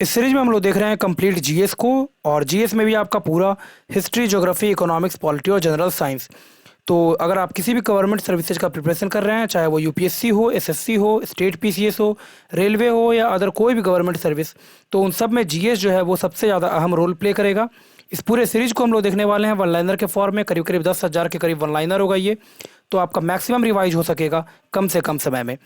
इस सीरीज में हम लोग देख रहे हैं कंप्लीट जीएस को। और जीएस में भी आपका पूरा हिस्ट्री, ज्योग्राफी, इकोनॉमिक्स, पॉलिटी और जनरल साइंस। तो अगर आप किसी भी गवर्नमेंट सर्विसेज का प्रिपरेशन कर रहे हैं, चाहे वो यूपीएससी हो, एसएससी हो, स्टेट पीसीएस हो, रेलवे हो या अदर कोई भी गवर्नमेंट सर्विस, तो उन सब में जीएस जो है वो सबसे ज़्यादा अहम रोल प्ले करेगा। इस पूरे सीरीज को हम लोग देखने वाले हैं वन लाइनर के फॉर्म में। करीब करीब 10,000 के करीब वन लाइनर होगा ये। तो आपका मैक्सिमम रिवाइज हो सकेगा कम से कम समय में।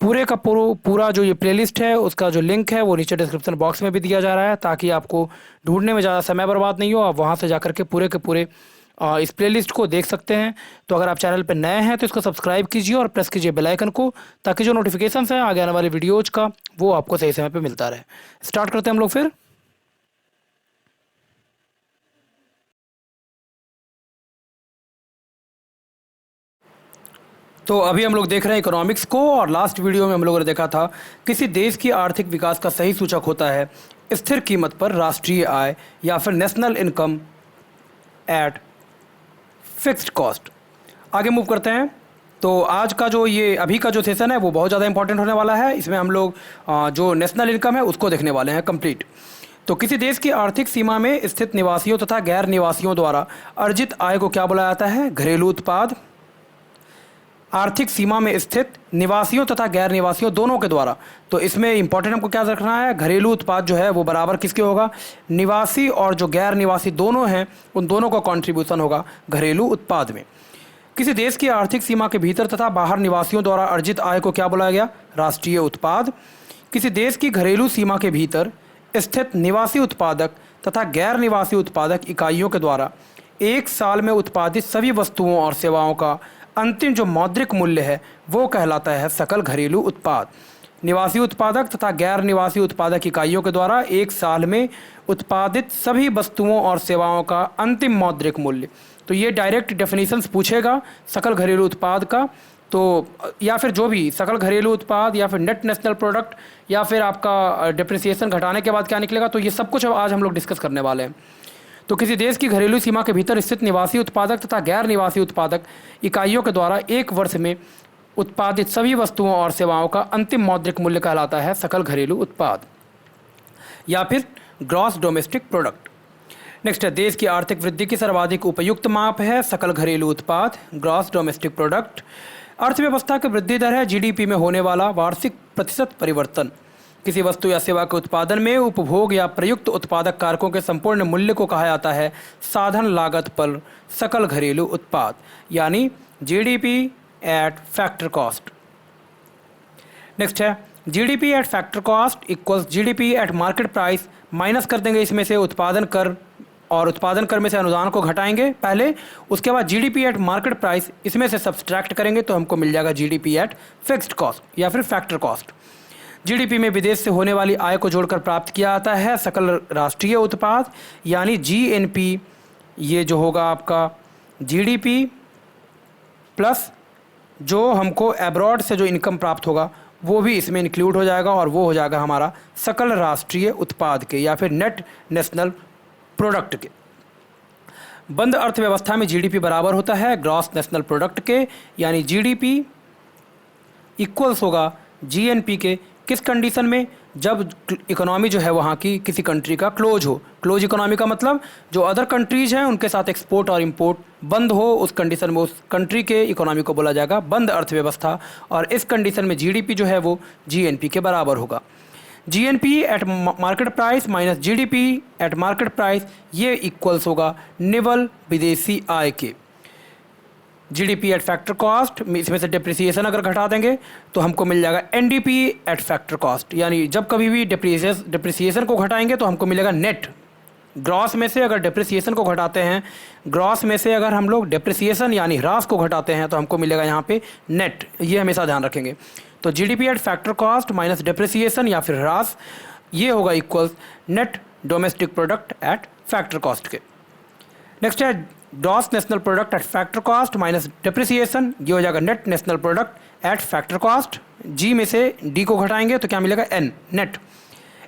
पूरे का पूरा जो ये प्लेलिस्ट है उसका जो लिंक है वो नीचे डिस्क्रिप्शन बॉक्स में भी दिया जा रहा है, ताकि आपको ढूंढने में ज़्यादा समय बर्बाद नहीं हो। आप वहाँ से जाकर के पूरे के पूरे इस प्लेलिस्ट को देख सकते हैं। तो अगर आप चैनल पर नए हैं तो इसको सब्सक्राइब कीजिए और प्रेस कीजिए बेल आइकन को, ताकि जो नोटिफिकेशन है आगे आने वाले वीडियोज़ का वो आपको सही समय पर मिलता रहे। स्टार्ट करते हैं हम लोग फिर। तो अभी हम लोग देख रहे हैं इकोनॉमिक्स को, और लास्ट वीडियो में हम लोगों ने देखा था किसी देश की आर्थिक विकास का सही सूचक होता है स्थिर कीमत पर राष्ट्रीय आय या फिर national income eight fixed cost. आगे मूव करते हैं। तो आज का जो ये अभी का जो सेशन है वो बहुत ज़्यादा इंपॉर्टेंट होने वाला है। इसमें हम लोग जो नेशनल इनकम है उसको देखने वाले हैं कंप्लीट। तो किसी देश की आर्थिक सीमा में स्थित निवासियों तथा गैर निवासियों द्वारा अर्जित आय को क्या बोला जाता है? घरेलू उत्पाद। आर्थिक सीमा में स्थित निवासियों तथा गैर निवासियों दोनों के द्वारा, तो इसमें इंपॉर्टेंट हमको क्या रखना है? घरेलू उत्पाद जो है वो बराबर किसके होगा? निवासी और जो गैर निवासी दोनों हैं उन दोनों का कंट्रीब्यूशन होगा घरेलू उत्पाद में। किसी देश की आर्थिक सीमा के भीतर तथा बाहर निवासियों द्वारा अर्जित आय को क्या बोला गया? राष्ट्रीय उत्पाद। किसी देश की घरेलू सीमा के भीतर स्थित निवासी उत्पादक तथा गैर निवासी उत्पादक इकाइयों के द्वारा एक साल में उत्पादित सभी वस्तुओं और सेवाओं का अंतिम जो मौद्रिक मूल्य है वो कहलाता है सकल घरेलू उत्पाद। निवासी उत्पादक तथा गैर निवासी उत्पादक इकाइयों के द्वारा एक साल में उत्पादित सभी वस्तुओं और सेवाओं का अंतिम मौद्रिक मूल्य। तो ये डायरेक्ट डेफिनेशंस पूछेगा सकल घरेलू उत्पाद का। तो या फिर जो भी सकल घरेलू उत्पाद या फिर नेट नेशनल प्रोडक्ट या फिर आपका डिप्रिसिएशन घटाने के बाद क्या निकलेगा, तो ये सब कुछ आज हम लोग डिस्कस करने वाले हैं। तो किसी देश की घरेलू सीमा के भीतर स्थित निवासी उत्पादक तथा गैर निवासी उत्पादक इकाइयों के द्वारा एक वर्ष में उत्पादित सभी वस्तुओं और सेवाओं का अंतिम मौद्रिक मूल्य कहलाता है सकल घरेलू उत्पाद या फिर ग्रॉस डोमेस्टिक प्रोडक्ट। नेक्स्ट है, देश की आर्थिक वृद्धि की सर्वाधिक उपयुक्त माप है सकल घरेलू उत्पाद, ग्रॉस डोमेस्टिक प्रोडक्ट। अर्थव्यवस्था की वृद्धि दर है जीडीपी में होने वाला वार्षिक प्रतिशत परिवर्तन। किसी वस्तु या सेवा के उत्पादन में उपभोग या प्रयुक्त उत्पादक कारकों के संपूर्ण मूल्य को कहा जाता है साधन लागत पर सकल घरेलू उत्पाद, यानी GDP at factor cost. Next है, GDP at factor cost equals GDP at market price. Minus कर देंगे इसमें से उत्पादन कर, और उत्पादन कर में से अनुदान को घटाएंगे पहले, उसके बाद जीडीपी एट मार्केट प्राइस इसमें से सब्सट्रैक्ट करेंगे तो हमको मिल जाएगा जीडीपी एट फिक्स्ड कॉस्ट या फिर फैक्टर कॉस्ट। जीडीपी में विदेश से होने वाली आय को जोड़कर प्राप्त किया जाता है सकल राष्ट्रीय उत्पाद, यानी जीएनपी। ये जो होगा आपका जीडीपी प्लस जो हमको एब्रॉड से जो इनकम प्राप्त होगा वो भी इसमें इंक्लूड हो जाएगा, और वो हो जाएगा हमारा सकल राष्ट्रीय उत्पाद के या फिर नेट नेशनल प्रोडक्ट के। बंद अर्थव्यवस्था में जीडीपी बराबर होता है ग्रॉस नेशनल प्रोडक्ट के, यानी जीडीपी इक्वल्स होगा जीएनपी के। किस कंडीशन में? जब इकोनॉमी जो है वहाँ की किसी कंट्री का क्लोज हो। क्लोज इकोनॉमी का मतलब जो अदर कंट्रीज हैं उनके साथ एक्सपोर्ट और इंपोर्ट बंद हो, उस कंडीशन में उस कंट्री के इकोनॉमी को बोला जाएगा बंद अर्थव्यवस्था। और इस कंडीशन में जीडीपी जो है वो जीएनपी के बराबर होगा। GNP eight market price minus GDP at market price, ये इक्वल्स होगा निवल विदेशी आय के। जीडीपी एट फैक्टर कॉस्ट, इसमें से डिप्रिसिएशन अगर घटा देंगे तो हमको मिल जाएगा एनडीपी एट फैक्टर कॉस्ट, यानी जब कभी भी डिप्रिसिएशन को घटाएंगे तो हमको मिलेगा नेट। ग्रॉस में से अगर डिप्रिसिएशन को घटाते हैं, ग्रॉस में से अगर हम लोग डिप्रिसिएशन यानी ह्रास को घटाते हैं तो हमको मिलेगा यहाँ पे नेट। ये हमेशा ध्यान रखेंगे। तो GDP at factor cost minus depreciation या फिर ह्रास, ये होगा equals net domestic product at factor cost के। नेक्स्ट है, gross national product at factor cost minus depreciation, ये हो जाएगा net national product at factor cost. G में से डी को घटाएंगे तो क्या मिलेगा? N, net.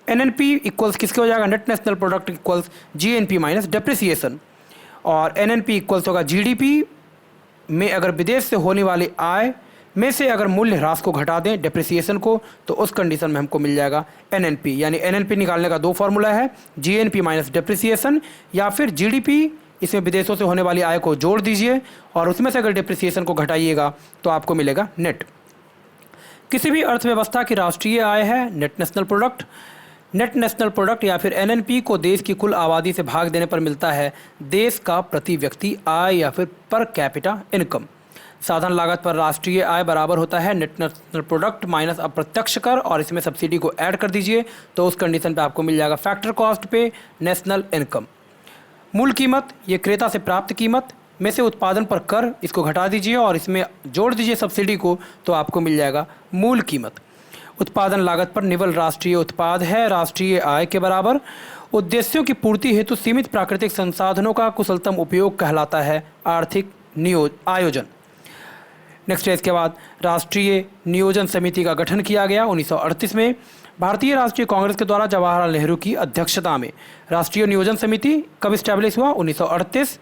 एनएनपी इक्वल्स किसके हो जाएगा? Net national product equals GNP minus depreciation. और एनएनपी इक्वल्स होगा जीडीपी में अगर विदेश से होने वाली आय में से अगर मूल्य ह्रास को घटा दें, डिप्रिसिएशन को, तो उस कंडीशन में हमको मिल जाएगा एनएनपी। यानी एनएनपी निकालने का दो फॉर्मूला है, जीएनपी माइनस डिप्रिसिएशन या फिर जीडीपी, इसमें विदेशों से होने वाली आय को जोड़ दीजिए और उसमें से अगर डिप्रिसिएशन को घटाइएगा तो आपको मिलेगा नेट। किसी भी अर्थव्यवस्था की राष्ट्रीय आय है net national product. Net national product या फिर एनएनपी को देश की कुल आबादी से भाग देने पर मिलता है देश का प्रति व्यक्ति आय या फिर पर कैपिटा इनकम। साधन लागत पर राष्ट्रीय आय बराबर होता है नेट नेशनल प्रोडक्ट माइनस अप्रत्यक्ष कर, और इसमें सब्सिडी को ऐड कर दीजिए तो उस कंडीशन पे आपको मिल जाएगा फैक्टर कॉस्ट पे नेशनल इनकम। मूल कीमत, ये क्रेता से प्राप्त कीमत में से उत्पादन पर कर, इसको घटा दीजिए और इसमें जोड़ दीजिए सब्सिडी को तो आपको मिल जाएगा मूल कीमत। उत्पादन लागत पर निवल राष्ट्रीय उत्पाद है राष्ट्रीय आय के बराबर। उद्देश्यों की पूर्ति हेतु सीमित प्राकृतिक संसाधनों का कुशलतम उपयोग कहलाता है आर्थिक आयोजन। नेक्स्ट है इसके बाद राष्ट्रीय नियोजन समिति का गठन किया गया 1938 में। भारतीय राष्ट्रीय कांग्रेस के द्वारा जवाहरलाल नेहरू की अध्यक्षता में राष्ट्रीय नियोजन समिति कब इस्टेब्लिश हुआ? 1938।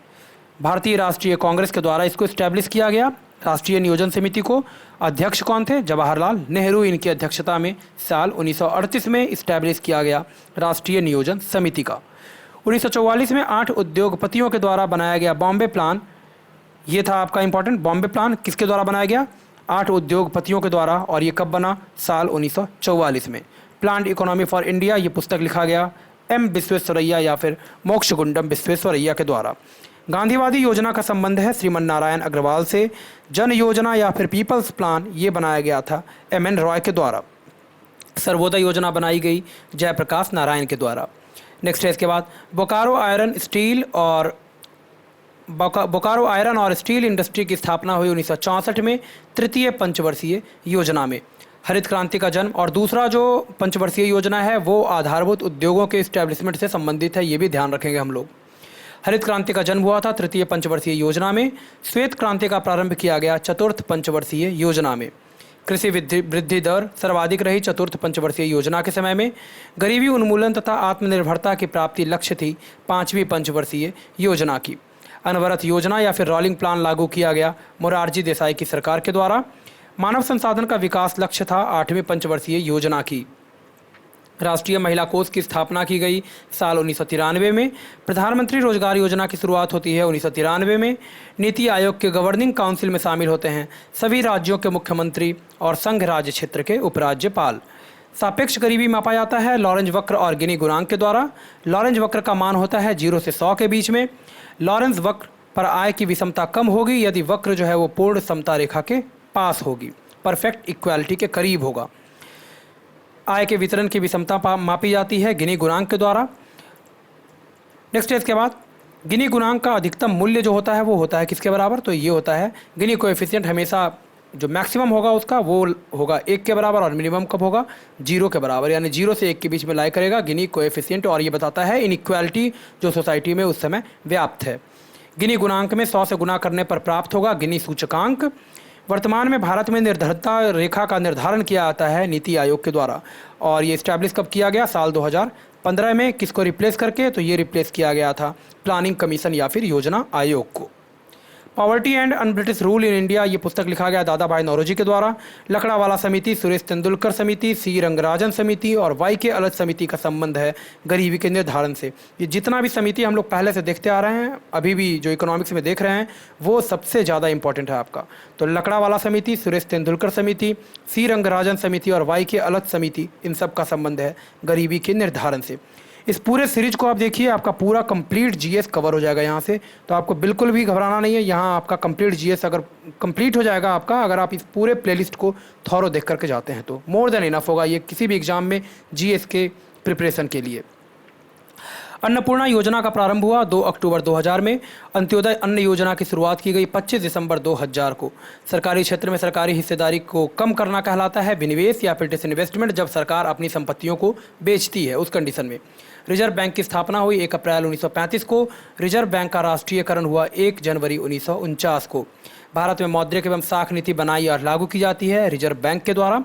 भारतीय राष्ट्रीय कांग्रेस के द्वारा इसको इस्टेब्लिश किया गया राष्ट्रीय नियोजन समिति को। अध्यक्ष कौन थे? जवाहरलाल नेहरू। इनकी अध्यक्षता में साल 1938 में इस्टेब्लिश किया गया राष्ट्रीय नियोजन समिति का। 1944 में 8 उद्योगपतियों के द्वारा बनाया गया बॉम्बे प्लान, ये था आपका इंपॉर्टेंट। बॉम्बे प्लान किसके द्वारा बनाया गया? 8 उद्योगपतियों के द्वारा, और ये कब बना? साल 1944 में। प्लान्ड इकोनॉमी फॉर इंडिया, ये पुस्तक लिखा गया एम विश्वेश्वरैया या फिर मोक्षगुंडम विश्वेश्वरैया के द्वारा। गांधीवादी योजना का संबंध है श्रीमन नारायण अग्रवाल से। जन योजना या फिर पीपल्स प्लान ये बनाया गया था एम.एन. रॉय के द्वारा। सर्वोदय योजना बनाई गई जयप्रकाश नारायण के द्वारा। नेक्स्ट है इसके बाद बोकारो आयरन और स्टील इंडस्ट्री की स्थापना हुई 1964 में तृतीय पंचवर्षीय योजना में। हरित क्रांति का जन्म, और दूसरा जो पंचवर्षीय योजना है वो आधारभूत उद्योगों के इस्टेब्लिशमेंट से संबंधित है, ये भी ध्यान रखेंगे हम लोग। हरित क्रांति का जन्म हुआ था तृतीय पंचवर्षीय योजना में। श्वेत क्रांति का प्रारंभ किया गया चतुर्थ पंचवर्षीय योजना में। कृषि वृद्धि दर सर्वाधिक रही चतुर्थ पंचवर्षीय योजना के समय में। गरीबी उन्मूलन तथा आत्मनिर्भरता की प्राप्ति लक्ष्य थी पांचवी पंचवर्षीय योजना की। अनवरत योजना या फिर रोलिंग प्लान लागू किया गया मोरारजी देसाई की सरकार के द्वारा। मानव संसाधन का विकास लक्ष्य था आठवीं पंचवर्षीय योजना की। राष्ट्रीय महिला कोष की स्थापना की गई साल 1993 में। प्रधानमंत्री रोजगार योजना की शुरुआत होती है 1993 में। नीति आयोग के गवर्निंग काउंसिल में शामिल होते हैं सभी राज्यों के मुख्यमंत्री और संघ राज्य क्षेत्र के उपराज्यपाल। सापेक्ष गरीबी मापा जाता है लॉरेंज वक्र और गिनी गुणांक के द्वारा। लॉरेंज वक्र का मान होता है 0 से 100 के बीच में। लॉरेंज वक्र पर आय की विषमता कम होगी यदि वक्र जो है वो पूर्ण समता रेखा के पास होगी, परफेक्ट इक्वालिटी के करीब होगा। आय के वितरण की विषमता मापी जाती है गिनी गुणांक के द्वारा। नेक्स्ट है इसके बाद गिनी गुणांक का अधिकतम मूल्य जो होता है वो होता है किसके बराबर? तो ये होता है गिनी कोएफिशिएंट हमेशा जो मैक्सिमम होगा उसका वो होगा 1 के बराबर, और मिनिमम कब होगा? 0 के बराबर, यानी 0 से 1 के बीच में लाई करेगा गिनी कोएफिशिएंट, और ये बताता है इनइक्वालिटी जो सोसाइटी में उस समय व्याप्त है। गिनी गुणांक में 100 से गुना करने पर प्राप्त होगा गिनी सूचकांक। वर्तमान में भारत में निर्धरता रेखा का निर्धारण किया जाता है नीति आयोग के द्वारा, और ये इस्टेब्लिश कब किया गया? साल 2015 में। किसको रिप्लेस करके? तो ये रिप्लेस किया गया था प्लानिंग कमीशन या फिर योजना आयोग को। Poverty and un-British rule in India, ये पुस्तक लिखा गया दादा भाई नौरोजी के द्वारा। लकड़ावाला समिति, सुरेश तेंदुलकर समिति, सी रंगराजन समिति और वाई के अलग समिति का संबंध है गरीबी के निर्धारण से। ये जितना भी समिति हम लोग पहले से देखते आ रहे हैं, अभी भी जो इकोनॉमिक्स में देख रहे हैं, वो सबसे ज़्यादा इंपॉर्टेंट है आपका। तो लकड़ावाला समिति, सुरेश तेंदुलकर समिति, सी रंगराजन समिति और वाई के अलग समिति, इन सब का संबंध है गरीबी के निर्धारण से। इस पूरे सीरीज को आप देखिए, आपका पूरा कंप्लीट जीएस कवर हो जाएगा यहाँ से, तो आपको बिल्कुल भी घबराना नहीं है। यहाँ आपका कंप्लीट जीएस अगर कंप्लीट हो जाएगा आपका, अगर आप इस पूरे प्लेलिस्ट को थॉरो देख करके जाते हैं तो मोर देन इनफ होगा ये किसी भी एग्जाम में जीएस के प्रिपरेशन के लिए। अन्नपूर्णा योजना का प्रारंभ हुआ 2 अक्टूबर 2000 में। अंत्योदय अन्न योजना की शुरुआत की गई 25 दिसंबर 2000 को। सरकारी क्षेत्र में सरकारी हिस्सेदारी को कम करना कहलाता है विनिवेश या फिर डिसइन्वेस्टमेंट, जब सरकार अपनी संपत्तियों को बेचती है उस कंडीशन में। रिजर्व बैंक की स्थापना हुई 1 अप्रैल 1935 को। रिजर्व बैंक का राष्ट्रीयकरण हुआ 1 जनवरी 1949 को। भारत में मौद्रिक एवं साख नीति बनाई और लागू की जाती है रिजर्व बैंक के द्वारा।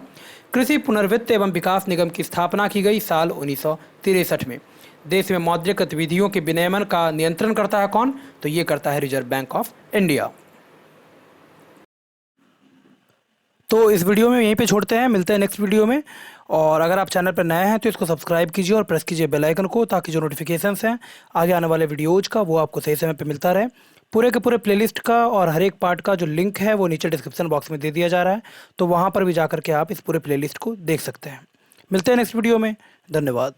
कृषि पुनर्वित्त एवं विकास निगम की स्थापना की गई साल 1963 में। देश में मौद्रिक गतिविधियों के विनियमन का नियंत्रण करता है कौन? तो ये करता है रिजर्व बैंक ऑफ इंडिया। तो इस वीडियो में यहीं पे छोड़ते हैं, मिलते हैं नेक्स्ट वीडियो में। और अगर आप चैनल पर नए हैं तो इसको सब्सक्राइब कीजिए और प्रेस कीजिए बेल आइकन को, ताकि जो नोटिफिकेशंस हैं आगे आने वाले वीडियोज़ का वो आपको सही समय पे मिलता रहे। पूरे के पूरे प्लेलिस्ट का और हर एक पार्ट का जो लिंक है वो नीचे डिस्क्रिप्शन बॉक्स में दे दिया जा रहा है, तो वहाँ पर भी जा कर के आप इस पूरे प्लेलिस्ट को देख सकते हैं। मिलते हैं नेक्स्ट वीडियो में। धन्यवाद।